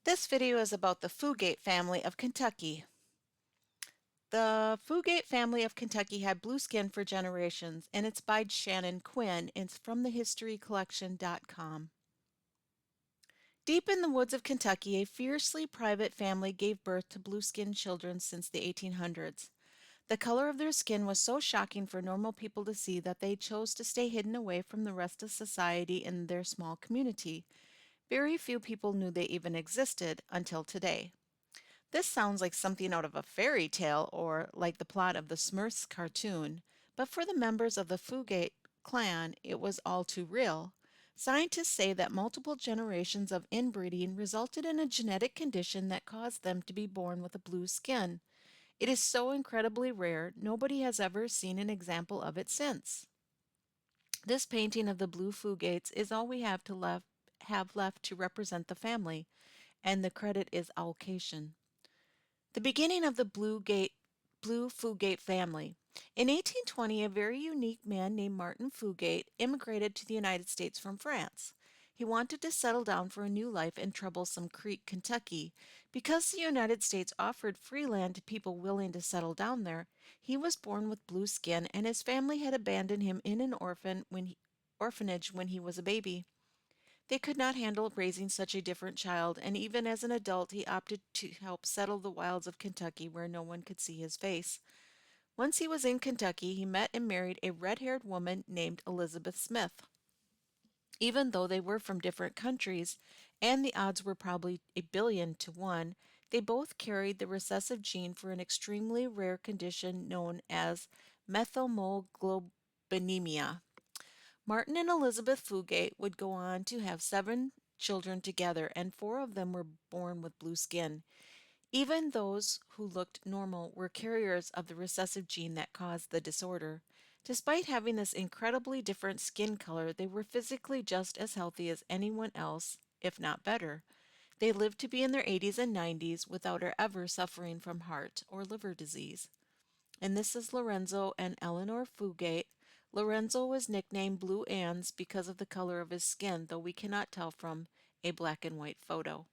This video is about the Fugate family of Kentucky. The Fugate family of Kentucky had blue skin for generations, and it's by Shannon Quinn. It's from thehistorycollection.com. Deep in the woods of Kentucky, a fiercely private family gave birth to blue-skinned children since the 1800s. The color of their skin was so shocking for normal people to see that they chose to stay hidden away from the rest of society in their small community. Very few people knew they even existed until today. This sounds like something out of a fairy tale or like the plot of the Smurfs cartoon, but for the members of the Fugate clan, it was all too real. Scientists say that multiple generations of inbreeding resulted in a genetic condition that caused them to be born with a blue skin. It is so incredibly rare, nobody has ever seen an example of it since. This painting of the blue Fugates is all we have left to represent the family, and the credit is allocation. The beginning of the Blue Fugate family. In 1820, a very unique man named Martin Fugate immigrated to the United States from France. He wanted to settle down for a new life in Troublesome Creek, Kentucky. Because the United States offered free land to people willing to settle down there, he was born with blue skin, and his family had abandoned him in an orphanage when he was a baby. They could not handle raising such a different child, and even as an adult he opted to help settle the wilds of Kentucky where no one could see his face. Once he was in Kentucky, he met and married a red-haired woman named Elizabeth Smith. Even though they were from different countries, and the odds were probably 1,000,000,000 to 1, they both carried the recessive gene for an extremely rare condition known as methylmogalob anemia. Martin and Elizabeth Fugate would go on to have 7 children together, and 4 of them were born with blue skin. Even those who looked normal were carriers of the recessive gene that caused the disorder. Despite having this incredibly different skin color, they were physically just as healthy as anyone else, if not better. They lived to be in their 80s and 90s without ever suffering from heart or liver disease. And this is Lorenzo and Eleanor Fugate. Lorenzo was nicknamed Blue Anns because of the color of his skin, though we cannot tell from a black and white photo.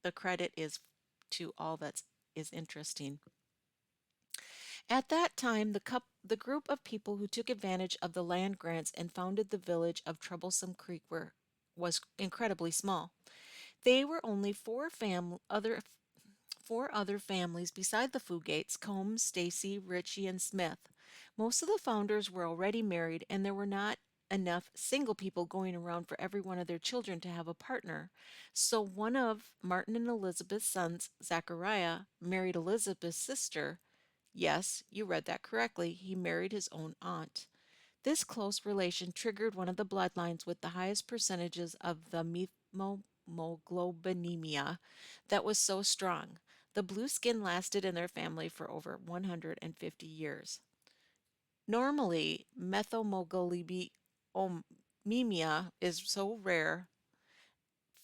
The credit is to all that is interesting. At that time, the group of people who took advantage of the land grants and founded the village of Troublesome Creek was incredibly small. They were only four other families beside the Fugates: Combs, Stacy, Ritchie, and Smith. Most of the founders were already married, and there were not enough single people going around for every one of their children to have a partner. So one of Martin and Elizabeth's sons, Zachariah, married Elizabeth's sister. Yes, you read that correctly. He married his own aunt. This close relation triggered one of the bloodlines with the highest percentages of the methylmogalobinemia that was so strong. The blue skin lasted in their family for over 150 years. Normally, methylmogalobinemia is so rare,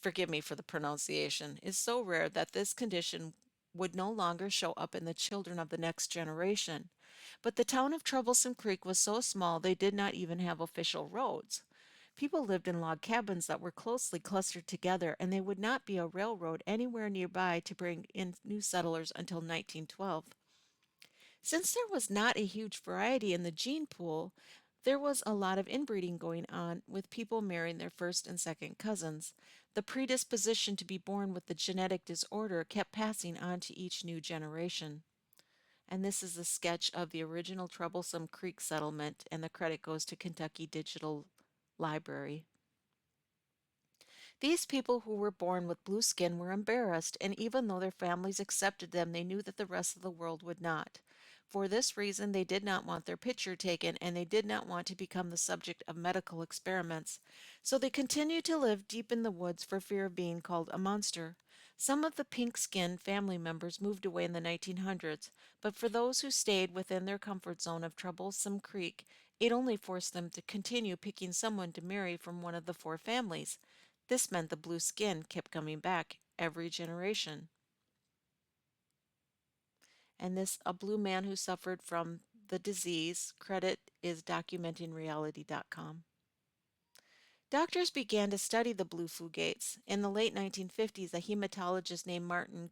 forgive me for the pronunciation, is so rare that this condition would no longer show up in the children of the next generation. But the town of Troublesome Creek was so small they did not even have official roads. People lived in log cabins that were closely clustered together, and there would not be a railroad anywhere nearby to bring in new settlers until 1912. Since there was not a huge variety in the gene pool, there was a lot of inbreeding going on, with people marrying their first and second cousins. The predisposition to be born with the genetic disorder kept passing on to each new generation. And this is a sketch of the original Troublesome Creek settlement, and the credit goes to Kentucky Digital Library. These people who were born with blue skin were embarrassed, and even though their families accepted them, they knew that the rest of the world would not. For this reason, they did not want their picture taken, and they did not want to become the subject of medical experiments. So they continued to live deep in the woods for fear of being called a monster. Some of the pink-skinned family members moved away in the 1900s, but for those who stayed within their comfort zone of Troublesome Creek, it only forced them to continue picking someone to marry from one of the 4 families. This meant the blue skin kept coming back every generation. And this, a blue man who suffered from the disease, credit is documentingreality.com. Doctors began to study the blue fugates. In the late 1950s, a hematologist named Martin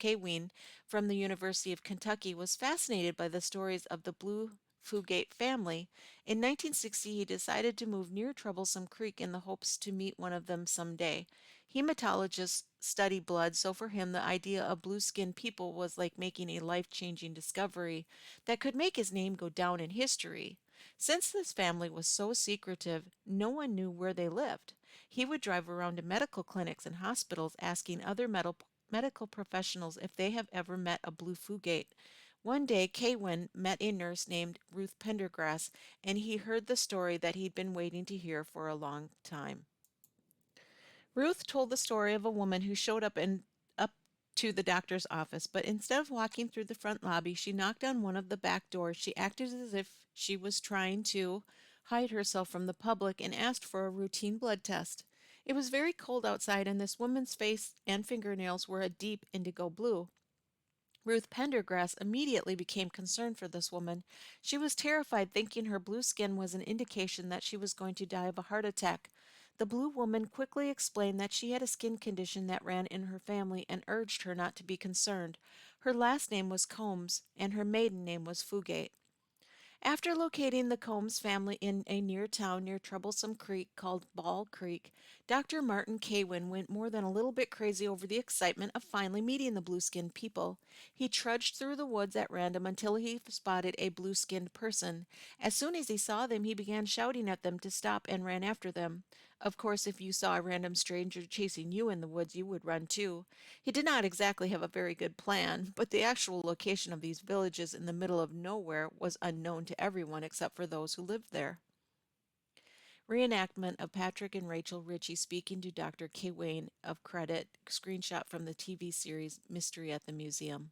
Kaween from the University of Kentucky was fascinated by the stories of the blue Fugate family. In 1960, he decided to move near Troublesome Creek in the hopes to meet one of them someday. Hematologists study blood, so for him, the idea of blue-skinned people was like making a life-changing discovery that could make his name go down in history. Since this family was so secretive, no one knew where they lived. He would drive around to medical clinics and hospitals asking other medical professionals if they have ever met a blue fugate. One day, Kaywin met a nurse named Ruth Pendergrass, and he heard the story that he'd been waiting to hear for a long time. Ruth told the story of a woman who showed up to the doctor's office, but instead of walking through the front lobby, she knocked on one of the back doors. She acted as if she was trying to hide herself from the public and asked for a routine blood test. It was very cold outside, and this woman's face and fingernails were a deep indigo blue. Ruth Pendergrass immediately became concerned for this woman. She was terrified, thinking her blue skin was an indication that she was going to die of a heart attack. The blue woman quickly explained that she had a skin condition that ran in her family and urged her not to be concerned. Her last name was Combs, and her maiden name was Fugate. After locating the Combs family in a near town near Troublesome Creek called Ball Creek, Dr. Martin Kaywin went more than a little bit crazy over the excitement of finally meeting the blue-skinned people. He trudged through the woods at random until he spotted a blue-skinned person. As soon as he saw them, he began shouting at them to stop and ran after them. Of course, if you saw a random stranger chasing you in the woods, you would run too. He did not exactly have a very good plan, but the actual location of these villages in the middle of nowhere was unknown to everyone except for those who lived there. Reenactment of Patrick and Rachel Ritchie speaking to Dr. K. Wayne of credit, screenshot from the TV series Mystery at the Museum.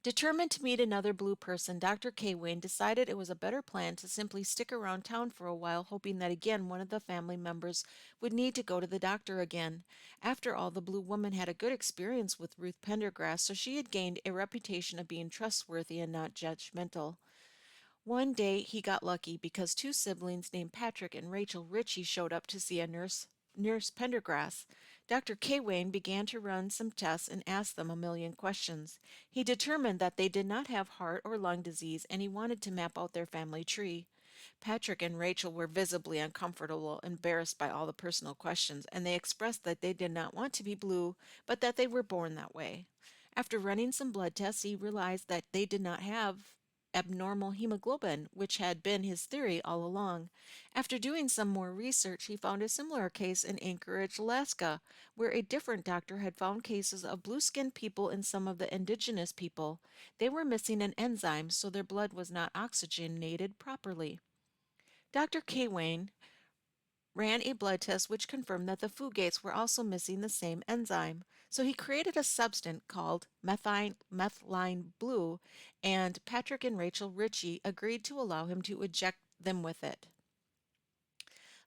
Determined to meet another blue person, Dr. K. Wayne decided it was a better plan to simply stick around town for a while, hoping that again one of the family members would need to go to the doctor again. After all, the blue woman had a good experience with Ruth Pendergrass, so she had gained a reputation of being trustworthy and not judgmental. One day he got lucky because two siblings named Patrick and Rachel Ritchie showed up to see a Nurse Pendergrass. Dr. K. Wayne began to run some tests and asked them a million questions. He determined that they did not have heart or lung disease, and he wanted to map out their family tree. Patrick and Rachel were visibly uncomfortable, embarrassed by all the personal questions, and they expressed that they did not want to be blue, but that they were born that way. After running some blood tests, he realized that they did not have abnormal hemoglobin, which had been his theory all along. After doing some more research, he found a similar case in Anchorage, Alaska, where a different doctor had found cases of blue-skinned people in some of the indigenous people. They were missing an enzyme, so their blood was not oxygenated properly. Dr. K. Wayne ran a blood test which confirmed that the Fugates were also missing the same enzyme. So he created a substance called methylene blue, and Patrick and Rachel Ritchie agreed to allow him to inject them with it.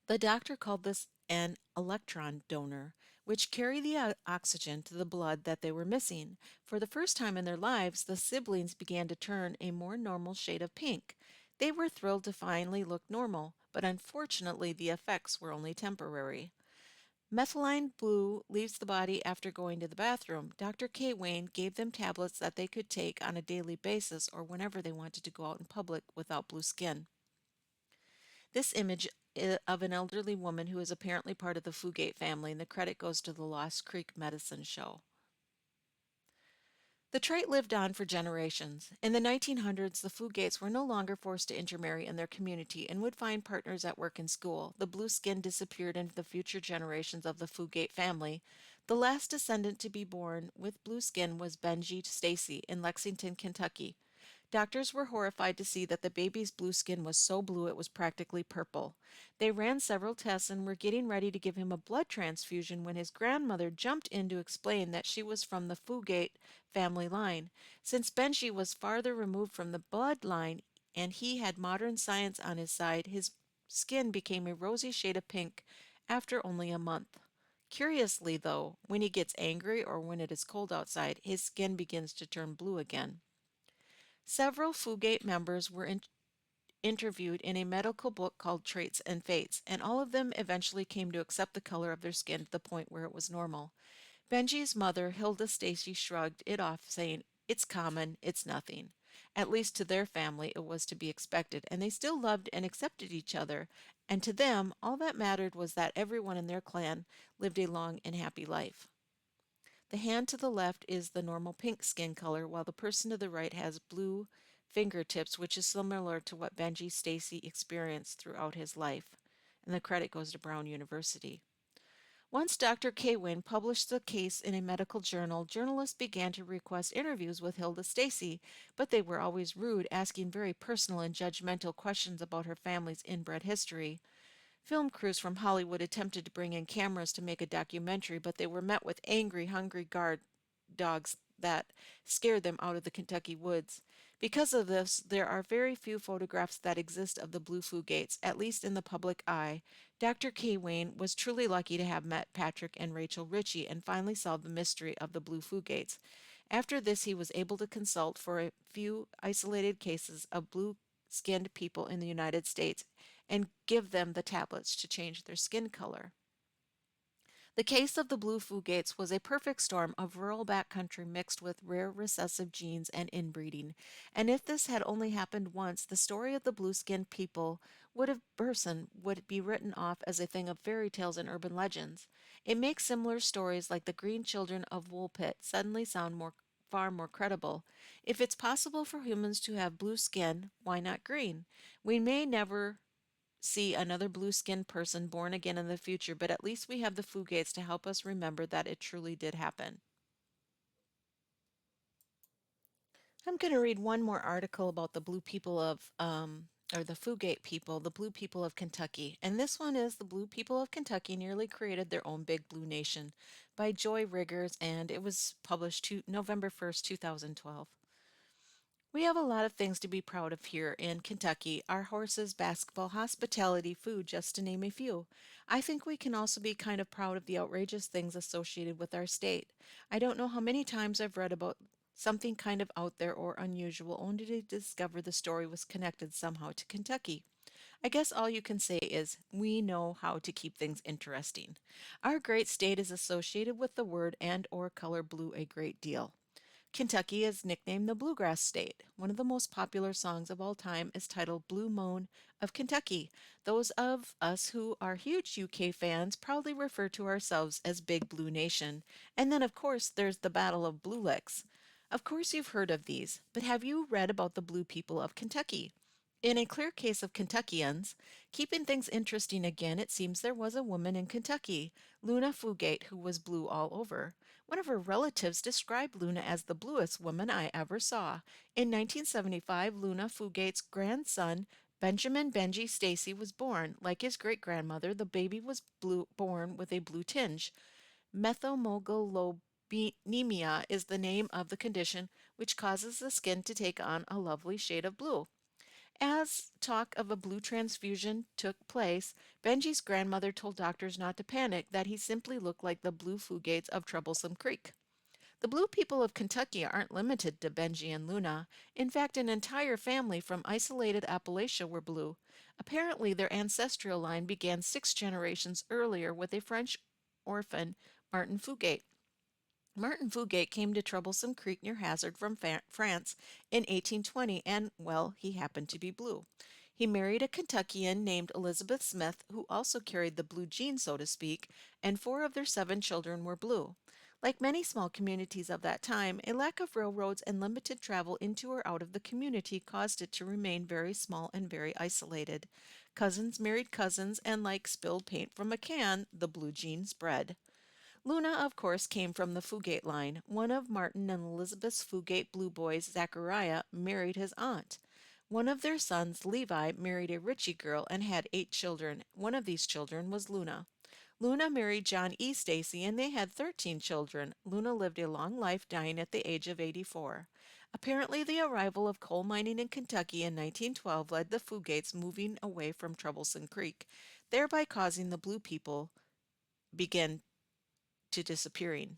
The doctor called this an electron donor, which carried the oxygen to the blood that they were missing. For the first time in their lives, the siblings began to turn a more normal shade of pink. They were thrilled to finally look normal, but unfortunately the effects were only temporary. Methylene blue leaves the body after going to the bathroom. Dr. K. Wayne gave them tablets that they could take on a daily basis or whenever they wanted to go out in public without blue skin. This image of an elderly woman who is apparently part of the Fugate family, and the credit goes to the Lost Creek Medicine Show. The trait lived on for generations. In the 1900s, the Fugates were no longer forced to intermarry in their community and would find partners at work and school. The blue skin disappeared into the future generations of the Fugate family. The last descendant to be born with blue skin was Benji Stacy in Lexington, Kentucky. Doctors were horrified to see that the baby's blue skin was so blue it was practically purple. They ran several tests and were getting ready to give him a blood transfusion when his grandmother jumped in to explain that she was from the Fugate family line. Since Benji was farther removed from the bloodline and he had modern science on his side, his skin became a rosy shade of pink after only a month. Curiously, though, when he gets angry or when it is cold outside, his skin begins to turn blue again. Several Fugate members were interviewed in a medical book called Traits and Fates, and all of them eventually came to accept the color of their skin to the point where it was normal. Benji's mother, Hilda Stacy, shrugged it off, saying, "It's common, it's nothing." At least to their family, it was to be expected, and they still loved and accepted each other, and to them, all that mattered was that everyone in their clan lived a long and happy life. The hand to the left is the normal pink skin color, while the person to the right has blue fingertips, which is similar to what Benji Stacy experienced throughout his life. And the credit goes to Brown University. Once Dr. Kawin published the case in a medical journal, journalists began to request interviews with Hilda Stacy, but they were always rude, asking very personal and judgmental questions about her family's inbred history. Film crews from Hollywood attempted to bring in cameras to make a documentary, but they were met with angry, hungry guard dogs that scared them out of the Kentucky woods. Because of this, there are very few photographs that exist of the blue Fugates, at least in the public eye. Dr. K. Wayne was truly lucky to have met Patrick and Rachel Ritchie and finally solved the mystery of the blue Fugates. After this, he was able to consult for a few isolated cases of blue skinned people in the United States and give them the tablets to change their skin color. The case of the blue Fugates was a perfect storm of rural backcountry mixed with rare recessive genes and inbreeding, and if this had only happened once, the story of the blue-skinned people would be written off as a thing of fairy tales and urban legends. It makes similar stories like the green children of Woolpit suddenly sound far more credible. If it's possible for humans to have blue skin, why not green? We may never see another blue-skinned person born again in the future, but at least we have the Fugates to help us remember that it truly did happen. I'm going to read one more article about the blue people of, or the Fugate people, the blue people of Kentucky. And this one is "The Blue People of Kentucky Nearly Created Their Own Big Blue Nation" by Joy Riggers, and it was published November 1st, 2012. We have a lot of things to be proud of here in Kentucky: our horses, basketball, hospitality, food, just to name a few. I think we can also be kind of proud of the outrageous things associated with our state. I don't know how many times I've read about something kind of out there or unusual, only to discover the story was connected somehow to Kentucky. I guess all you can say is we know how to keep things interesting. Our great state is associated with the word and or color blue a great deal. Kentucky is nicknamed the Bluegrass State. One of the most popular songs of all time is titled "Blue Moon of Kentucky." Those of us who are huge UK fans proudly refer to ourselves as Big Blue Nation. And then, of course, there's the Battle of Blue Licks. Of course, you've heard of these, but have you read about the Blue people of Kentucky? In a clear case of Kentuckians, keeping things interesting again, it seems there was a woman in Kentucky, Luna Fugate, who was blue all over. One of her relatives described Luna as the bluest woman I ever saw. In 1975, Luna Fugate's grandson, Benjamin Benji Stacy, was born. Like his great grandmother, the baby was born with a blue tinge. Methylmogalob Anemia is the name of the condition which causes the skin to take on a lovely shade of blue. As talk of a blue transfusion took place, Benji's grandmother told doctors not to panic, that he simply looked like the blue Fugates of Troublesome Creek. The blue people of Kentucky aren't limited to Benji and Luna. In fact, an entire family from isolated Appalachia were blue. Apparently, their ancestral line began 6 generations earlier with a French orphan, Martin Fugate. Martin Fugate came to Troublesome Creek near Hazard from France in 1820, and, well, he happened to be blue. He married a Kentuckian named Elizabeth Smith, who also carried the blue gene, so to speak, and 4 of their 7 children were blue. Like many small communities of that time, a lack of railroads and limited travel into or out of the community caused it to remain very small and very isolated. Cousins married cousins, and like spilled paint from a can, the blue gene spread. Luna, of course, came from the Fugate line. One of Martin and Elizabeth's Fugate blue boys, Zachariah, married his aunt. One of their sons, Levi, married a Ritchie girl and had 8 children. One of these children was Luna. Luna married John E. Stacy, and they had 13 children. Luna lived a long life, dying at the age of 84. Apparently, the arrival of coal mining in Kentucky in 1912 led the Fugates moving away from Troublesome Creek, thereby causing the blue people begin to disappearing.